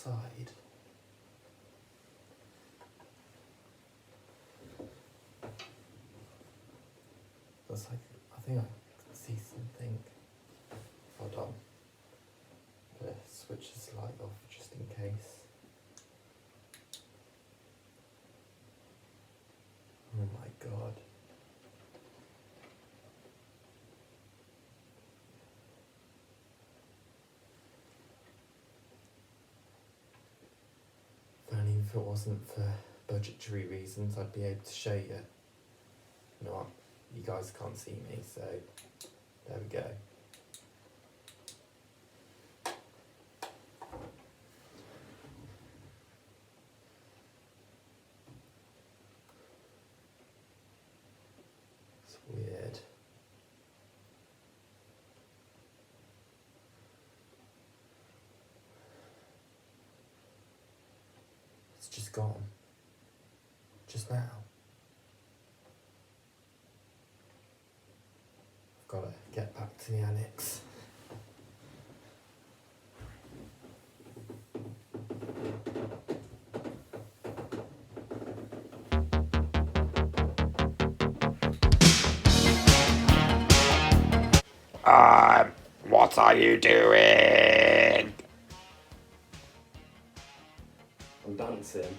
outside. Looks like, I think I can see something. Hold on. I'm gonna switch this light off just in case. Oh my god. If only if it wasn't for budgetary reasons, I'd be able to show you. You know what? You guys can't see me, so there we go. It's weird. It's just gone. Just now. I've got to get back to the annex. What are you doing? I'm dancing.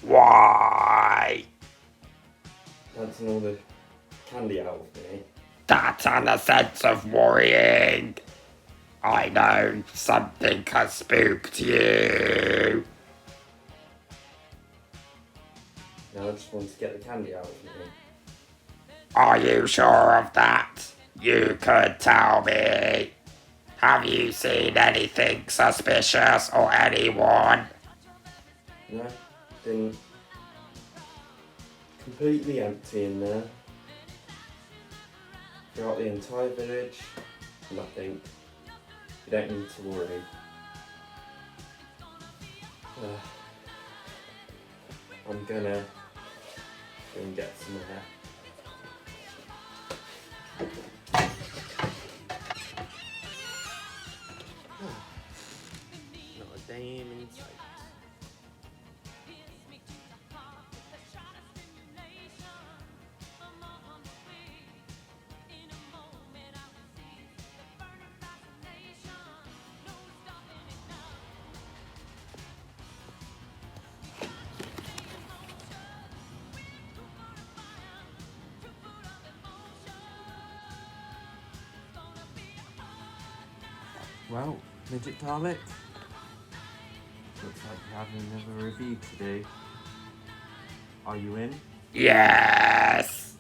Why? Dancing all the candy out of me. That's an a sense of worrying. I know something has spooked you. Now I just want to get the candy out of me. Are you sure of that? You could tell me. Have you seen anything suspicious or anyone? No, been completely empty in there. Throughout the entire village, nothing. You don't need to worry. I'm gonna go and get some air. Not a dame in sight. Well, Midget Dalek, looks like you have another review to do. Are you in? Yes.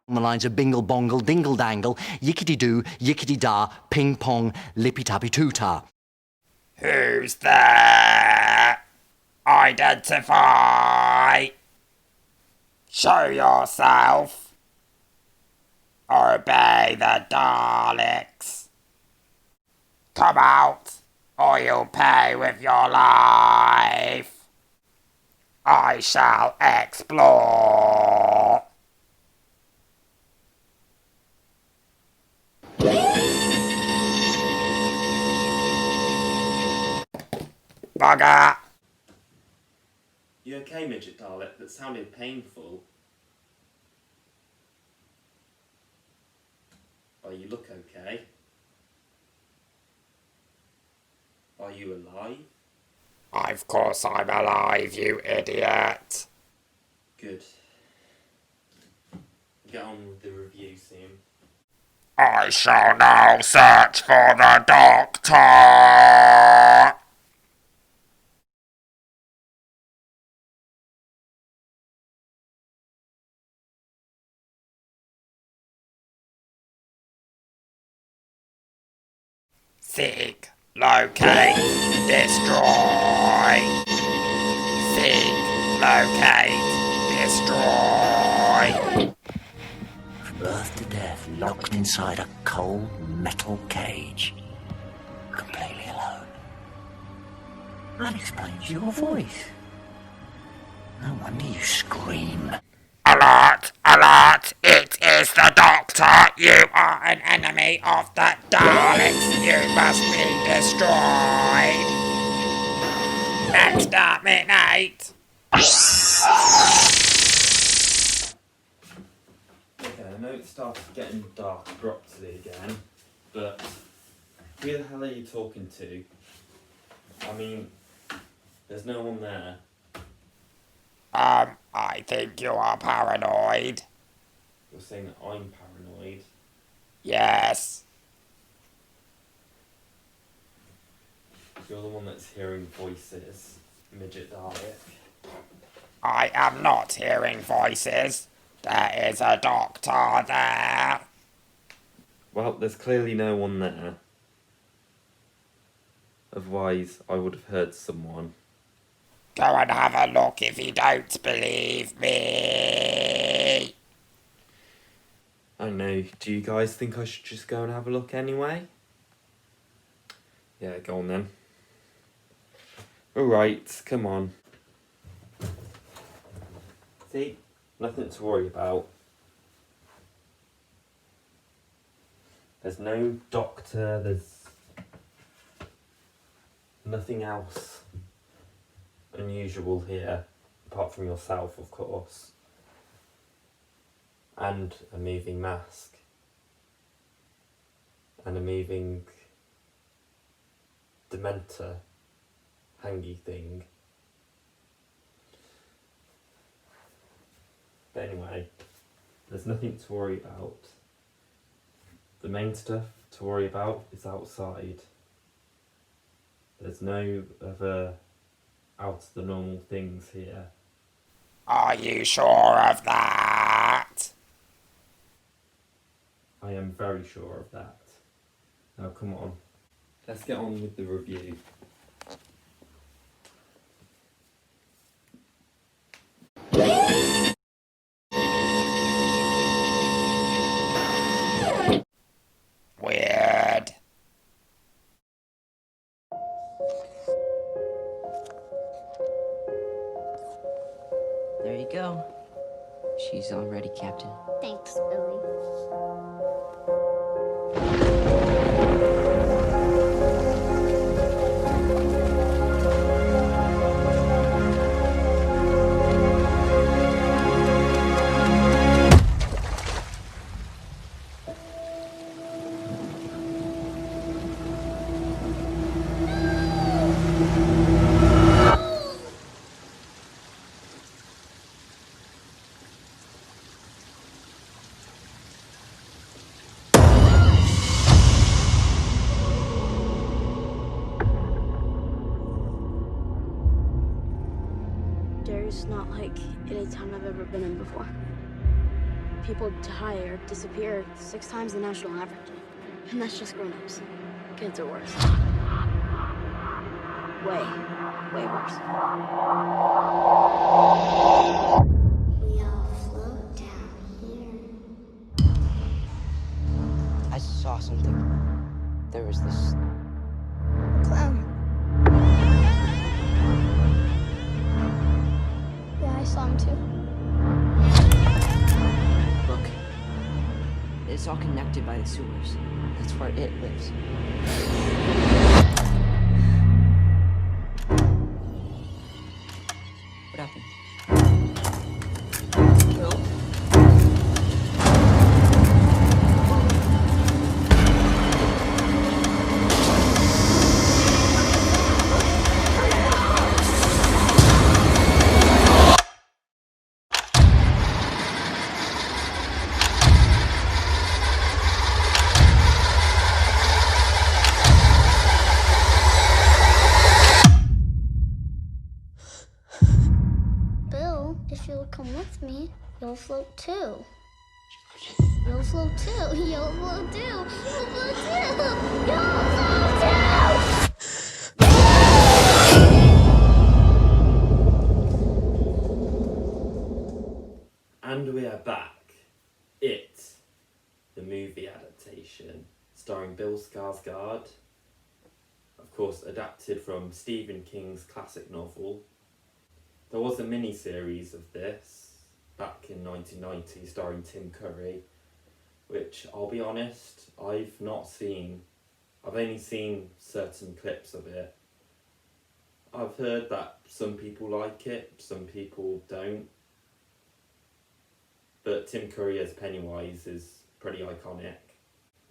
The lines of bingle bongle, dingle dangle, yickety doo, yickety da, ping pong, lippy tappy toota. Who's there? Identify. Show yourself. obey the Daleks. Come out, or you'll pay with your life. I shall explore. Bugger! You okay, Midget Dalek? That sounded painful. Oh, you look okay. Are you alive? Of course I'm alive, you idiot. Good. Get on with the review soon. I shall now search for the doctor. Seek, locate, destroy. Seek, locate, destroy. From birth to death, locked inside a cold metal cage. Completely alone. That explains your voice. No wonder you scream. Alert! Alert! It is the Doctor! You are an enemy of the Daleks! You must be destroyed! Exterminate! Okay, I know it started getting dark abruptly again, but who the hell are you talking to? I mean, there's no one there. I think you are paranoid. You're saying that I'm paranoid. Yes. You're the one that's hearing voices, Midget Dalek. I am not hearing voices. There is a doctor there. Well, there's clearly no one there. Otherwise, I would have heard someone. Go and have a look if you don't believe me. I don't know, do you guys think I should just go and have a look anyway? Yeah, go on then. Alright, come on. See? Nothing to worry about. There's no doctor, there's nothing else unusual here, apart from yourself, of course. And a moving mask. And a moving Dementor hangy thing. But anyway, there's nothing to worry about. The main stuff to worry about is outside. There's no other out of the normal things here. Are you sure of that? I am very sure of that. Now come on, let's get on with the review. Weird. There you go. She's all ready, Captain. Thanks, Billy. It's not like any time I've ever been in before. People die or disappear 6 times the national average. And that's just grown-ups. Kids are worse. Way worse. We all float down here. I saw something. There was this Clown. Yeah, I saw him too. look. It's all connected by the sewers. That's where it lives. What happened? Bill? Bill, if you'll come with me, you'll float too. You'll float too. You'll float too. You'll float too. You'll float too. And we are back. It, the movie adaptation, starring Bill Skarsgård, of course adapted from Stephen King's classic novel. There was a mini-series of this back in 1990 starring Tim Curry, which I'll be honest, I've not seen. I've only seen certain clips of it. I've heard that some people like it, some people don't. But Tim Curry as Pennywise is pretty iconic.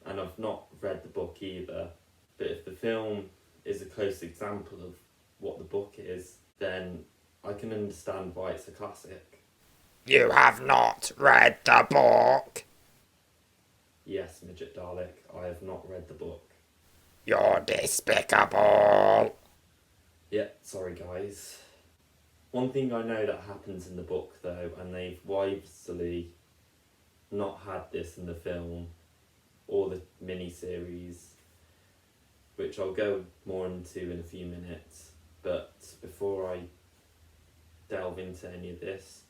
And I've not read the book either. But if the film is a close example of what the book is, then I can understand why it's a classic. You have not read the book. Yes, Midget Dalek, I have not read the book. You're despicable. Yeah, sorry guys. One thing I know that happens in the book though, and they've wisely not had this in the film or the mini-series, which I'll go more into in a few minutes, but before I delve into any of this,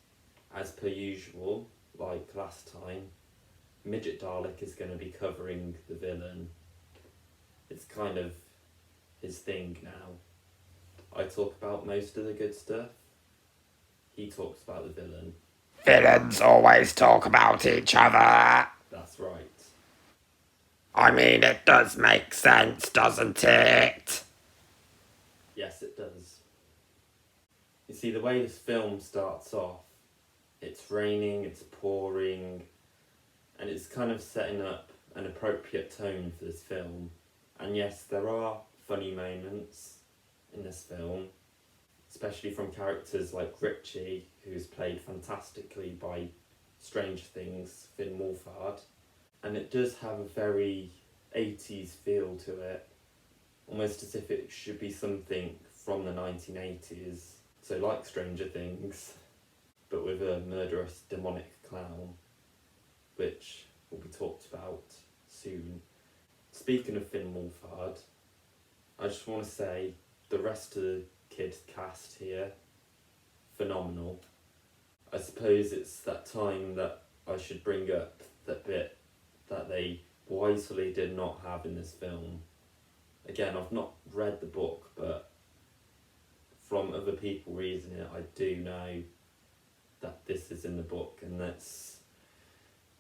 as per usual, like last time, Midget Dalek is going to be covering the villain. It's kind of his thing now. I talk about most of the good stuff. He talks about the villain. Villains always talk about each other. That's right. I mean, it does make sense, doesn't it? Yes, it does. You see, the way this film starts off, it's raining, it's pouring, and it's kind of setting up an appropriate tone for this film. And yes, there are funny moments in this film, especially from characters like Richie, who's played fantastically by Stranger Things, Finn Wolfhard. And it does have a very 80s feel to it, almost as if it should be something from the 1980s. So like Stranger Things, but with a murderous demonic clown, which will be talked about soon. Speaking of Finn Wolfhard, I just want to say the rest of the kid cast here, phenomenal. I suppose it's that time that I should bring up that bit that they wisely did not have in this film. Again, I've not read the book, but from other people reading it, I do know that this is in the book, and that's...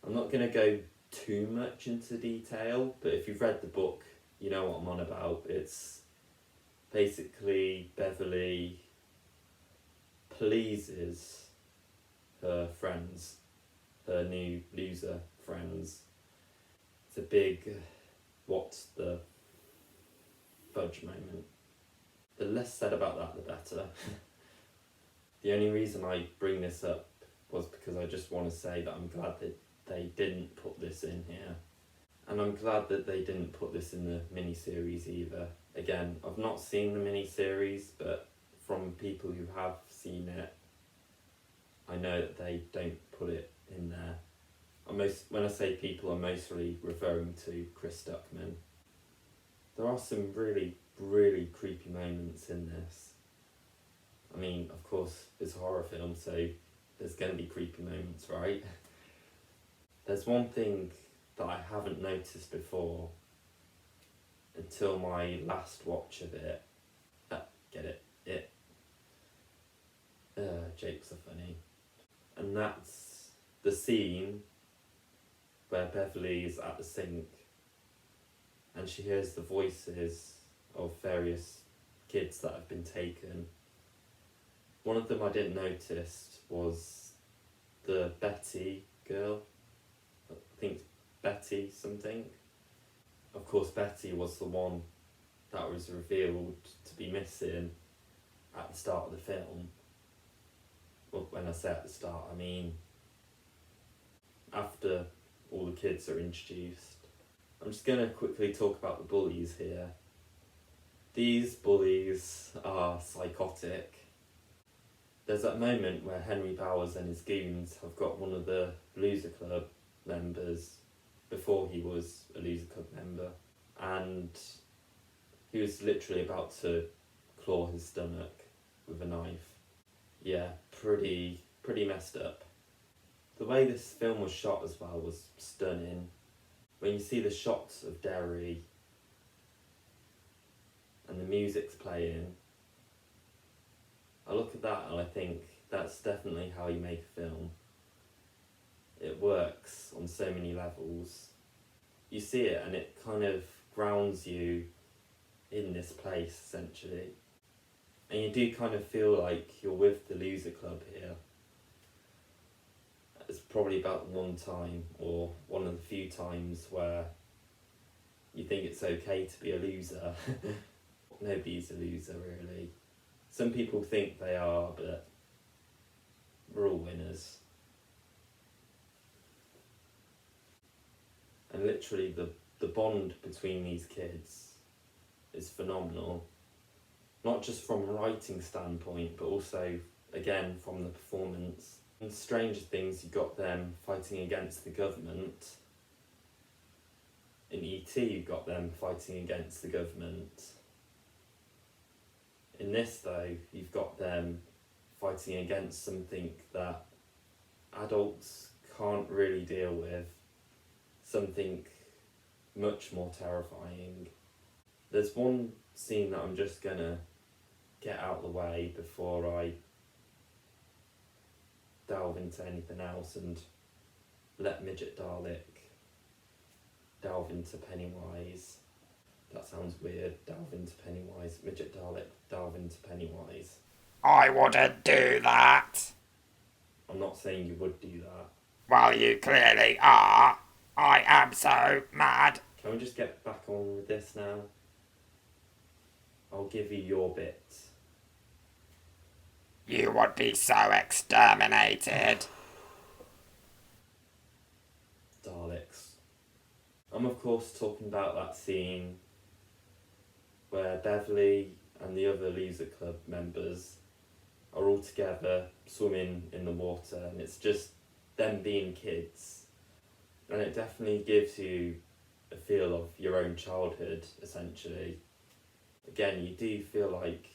I'm not going to go too much into detail, but if you've read the book, you know what I'm on about. It's basically Beverly pleases her friends, her new loser friends. It's a big what's the fudge moment. The less said about that, the better. The only reason I bring this up was because I just want to say that I'm glad that they didn't put this in here. And I'm glad that they didn't put this in the mini-series either. Again, I've not seen the mini-series, but from people who have seen it, I know that they don't put it in there. When I say people, I'm mostly referring to Chris Duckman. There are some really, really creepy moments in this. I mean, of course, it's a horror film, so there's going to be creepy moments, right? There's one thing that I haven't noticed before until my last watch of it. Get it? Japes are funny. And that's the scene where Beverly is at the sink and she hears the voices of various kids that have been taken. One of them I didn't notice was the Betty girl. I think Betty something. Of course, Betty was the one that was revealed to be missing at the start of the film. Well, when I say at the start, I mean after all the kids are introduced. I'm just going to quickly talk about the bullies here. These bullies are psychotic. There's that moment where Henry Bowers and his goons have got one of the Loser Club members before he was a Loser Club member, and he was literally about to claw his stomach with a knife. Yeah, pretty messed up. The way this film was shot as well was stunning. When you see the shots of Derry and the music's playing, I look at that and I think that's definitely how you make a film. It works on so many levels. You see it and it kind of grounds you in this place, essentially. And you do kind of feel like you're with the Loser Club here. It's probably about one time, or one of the few times, where you think it's okay to be a loser. Nobody's a loser, really. Some people think they are, but we're all winners. And literally the bond between these kids is phenomenal. Not just from a writing standpoint, but also, again, from the performance. In Stranger Things, you got them fighting against the government. In E.T., you got them fighting against the government. In this, though, you've got them fighting against something that adults can't really deal with. Something much more terrifying. There's one scene that I'm just gonna get out of the way before I delve into anything else and let Midget Dalek delve into Pennywise. That sounds weird, delve into Pennywise. Midget Dalek, delve into Pennywise. I wouldn't do that. I'm not saying you would do that. Well, you clearly are. I am so mad. Can we just get back on with this now? I'll give you your bit. You would be so exterminated. Daleks. I'm of course talking about that scene where Beverly and the other Loser Club members are all together swimming in the water, and it's just them being kids. And it definitely gives you a feel of your own childhood, essentially. Again, you do feel like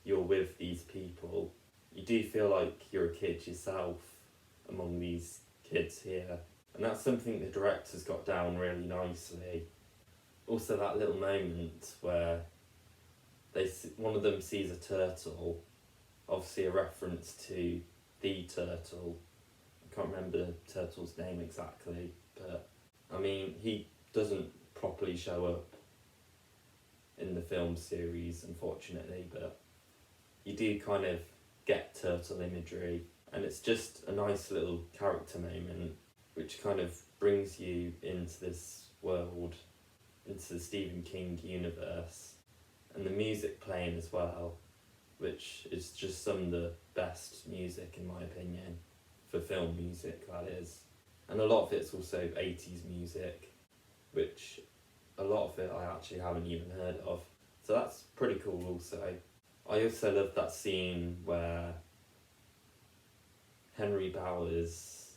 you're with these people. You do feel like you're a kid yourself among these kids here. And that's something the director's got down really nicely. Also that little moment where one of them sees a turtle, obviously a reference to the turtle. I can't remember the turtle's name exactly, but I mean, he doesn't properly show up in the film series, unfortunately, but you do kind of get turtle imagery, and it's just a nice little character moment which kind of brings you into this world, into the Stephen King universe, and the music playing as well, which is just some of the best music in my opinion, for film music that is. And a lot of it's also 80s music, which a lot of it I actually haven't even heard of. So that's pretty cool also. I also love that scene where Henry Bowers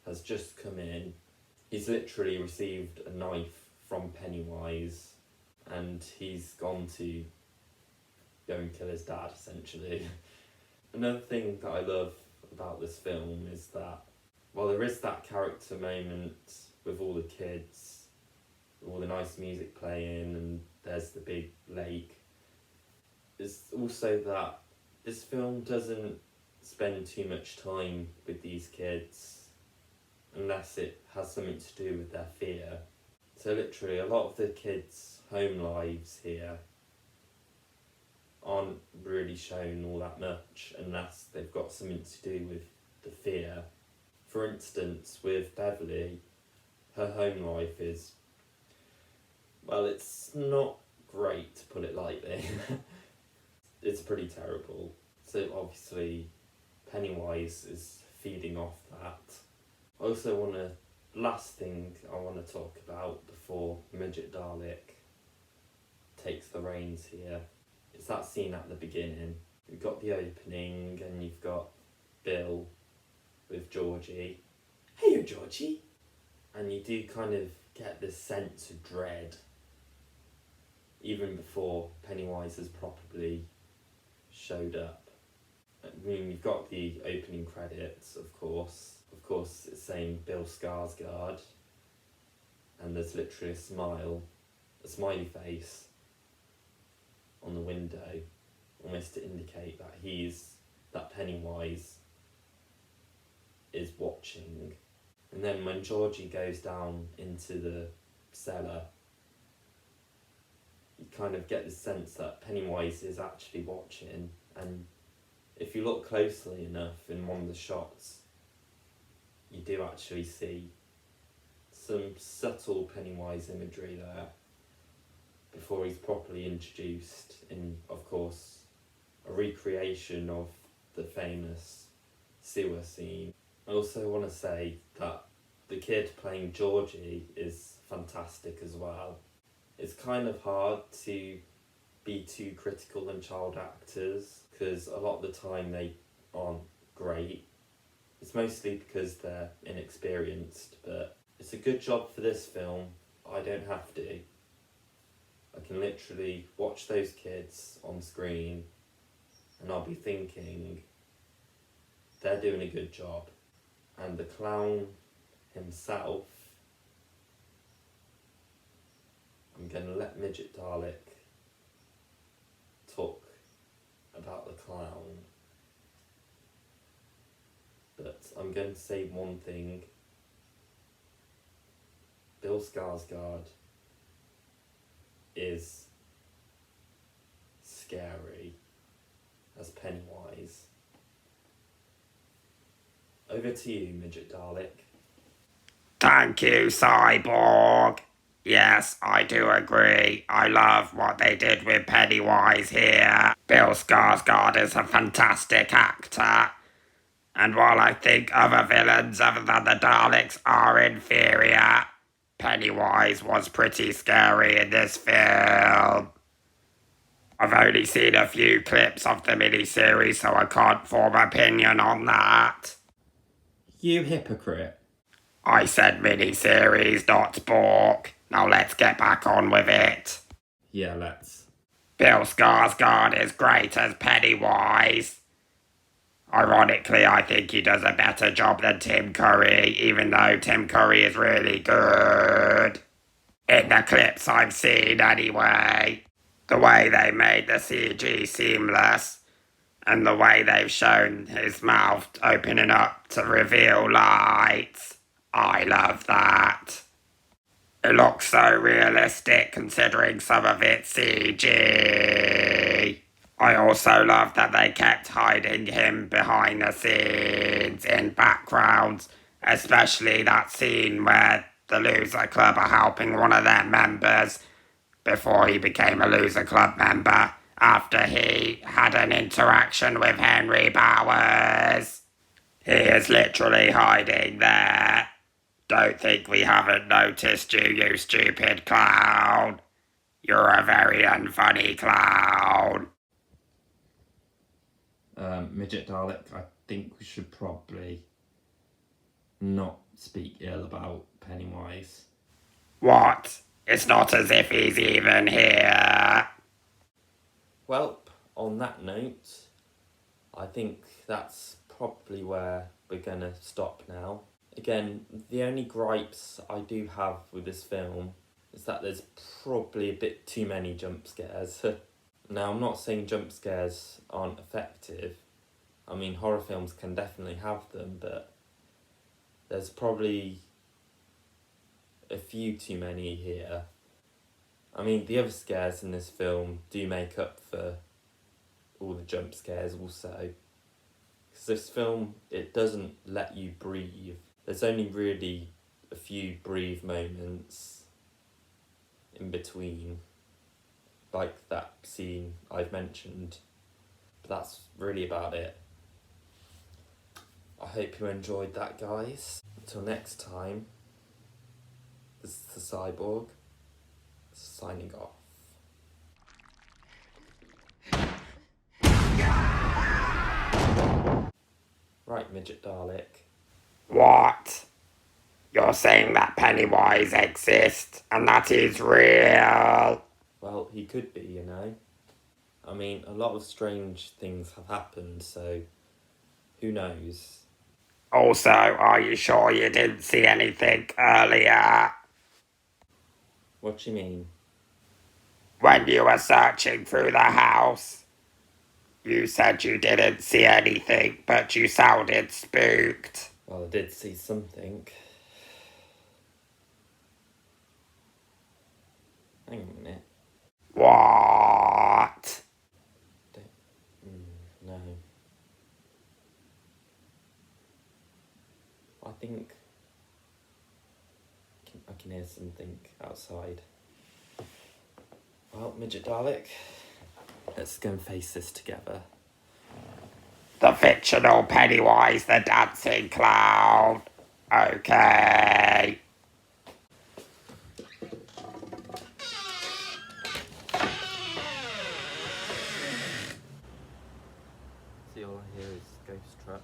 has just come in. He's literally received a knife from Pennywise and he's gone to go and kill his dad, essentially. Another thing that I love about this film is that, well, there is that character moment with all the kids, all the nice music playing, and there's the big lake. It's also that this film doesn't spend too much time with these kids unless it has something to do with their fear. So literally a lot of the kids' home lives here aren't really shown all that much unless they've got something to do with the fear. For instance, with Beverly, her home life is, well, it's not great, to put it lightly. It's pretty terrible. So obviously Pennywise is feeding off that. I also last thing I want to talk about before Midget Dalek takes the reins here, it's that scene at the beginning. You've got the opening and you've got Bill with Georgie. Hey, Georgie! And you do kind of get this sense of dread even before Pennywise has properly showed up. I mean, you've got the opening credits, of course. Of course, it's saying Bill Skarsgård, and there's literally a smiley face on the window, almost to indicate that Pennywise is watching. And then when Georgie goes down into the cellar, you kind of get the sense that Pennywise is actually watching, and if you look closely enough in one of the shots, you do actually see some subtle Pennywise imagery there before he's properly introduced in, of course, a recreation of the famous sewer scene. I also want to say that the kid playing Georgie is fantastic as well. It's kind of hard to be too critical on child actors because a lot of the time they aren't great. It's mostly because they're inexperienced, but it's a good job for this film. I don't have to. I can literally watch those kids on screen and I'll be thinking they're doing a good job. And the clown himself, I'm going to let Midget Dalek talk about the clown. But I'm going to say one thing. Bill Skarsgård is scary as Pennywise. Over to you, Midget Dalek. Thank you, Cyborg. Yes, I do agree. I love what they did with Pennywise here. Bill Skarsgård is a fantastic actor. And while I think other villains other than the Daleks are inferior, Pennywise was pretty scary in this film. I've only seen a few clips of the miniseries, so I can't form an opinion on that. You hypocrite. I said miniseries, not SBORG. Now let's get back on with it. Yeah, let's. Bill Skarsgård is great as Pennywise. Ironically, I think he does a better job than Tim Curry, even though Tim Curry is really good. In the clips I've seen anyway. The way they made the CG seamless, and the way they've shown his mouth opening up to reveal lights. I love that. It looks so realistic considering some of it's CG. I also love that they kept hiding him behind the scenes in backgrounds, especially that scene where the Loser Club are helping one of their members before he became a Loser Club member after he had an interaction with Henry Powers. He is literally hiding there. Don't think we haven't noticed you, you stupid clown. You're a very unfunny clown. Midget Dalek, I think we should probably not speak ill about Pennywise. What? It's not as if he's even here. Well, on that note, I think that's probably where we're going to stop now. Again, the only gripes I do have with this film is that there's probably a bit too many jump scares. Now, I'm not saying jump scares aren't effective. I mean, horror films can definitely have them, but there's probably a few too many here. I mean, the other scares in this film do make up for all the jump scares also. Because this film, it doesn't let you breathe. There's only really a few breathe moments in between, like that scene I've mentioned, but that's really about it. I hope you enjoyed that, guys. Until next time, this is the Cyborg, signing off. Right, Midget Dalek. What? You're saying that Pennywise exists and that he's real? Well, he could be, you know. I mean, a lot of strange things have happened, so who knows? Also, are you sure you didn't see anything earlier? What do you mean? When you were searching through the house, you said you didn't see anything, but you sounded spooked. Well, I did see something. Hang on a minute. What? No. I think I can hear something outside. Well, Midget Dalek, let's go and face this together. The fictional Pennywise the dancing clown. Okay. See, all I hear is ghost trucks.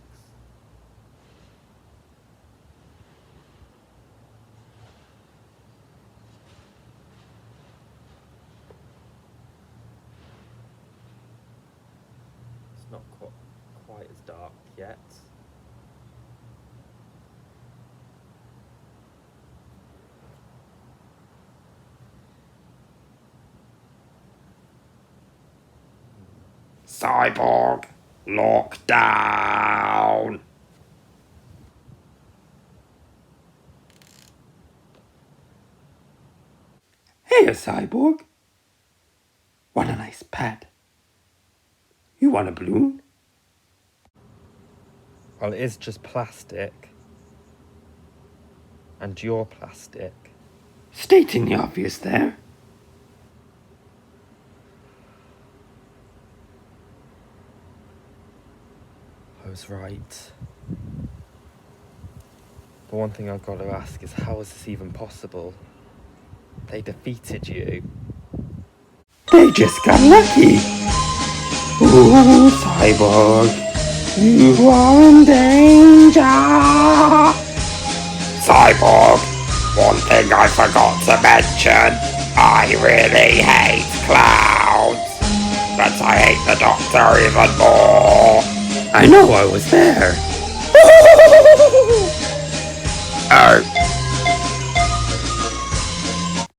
It's not quite as dark yet. Cyborg, lockdown. Hey, Cyborg. Want a nice pet? You want a balloon? Well, it is just plastic. And you're plastic. Stating the obvious there. I was right. But one thing I've got to ask is, how is this even possible? They defeated you. They just got lucky. Ooh, Cyborg, you are in danger. Cyborg, one thing I forgot to mention, I really hate clowns, but I hate the Doctor even more. I know I was there. Oh,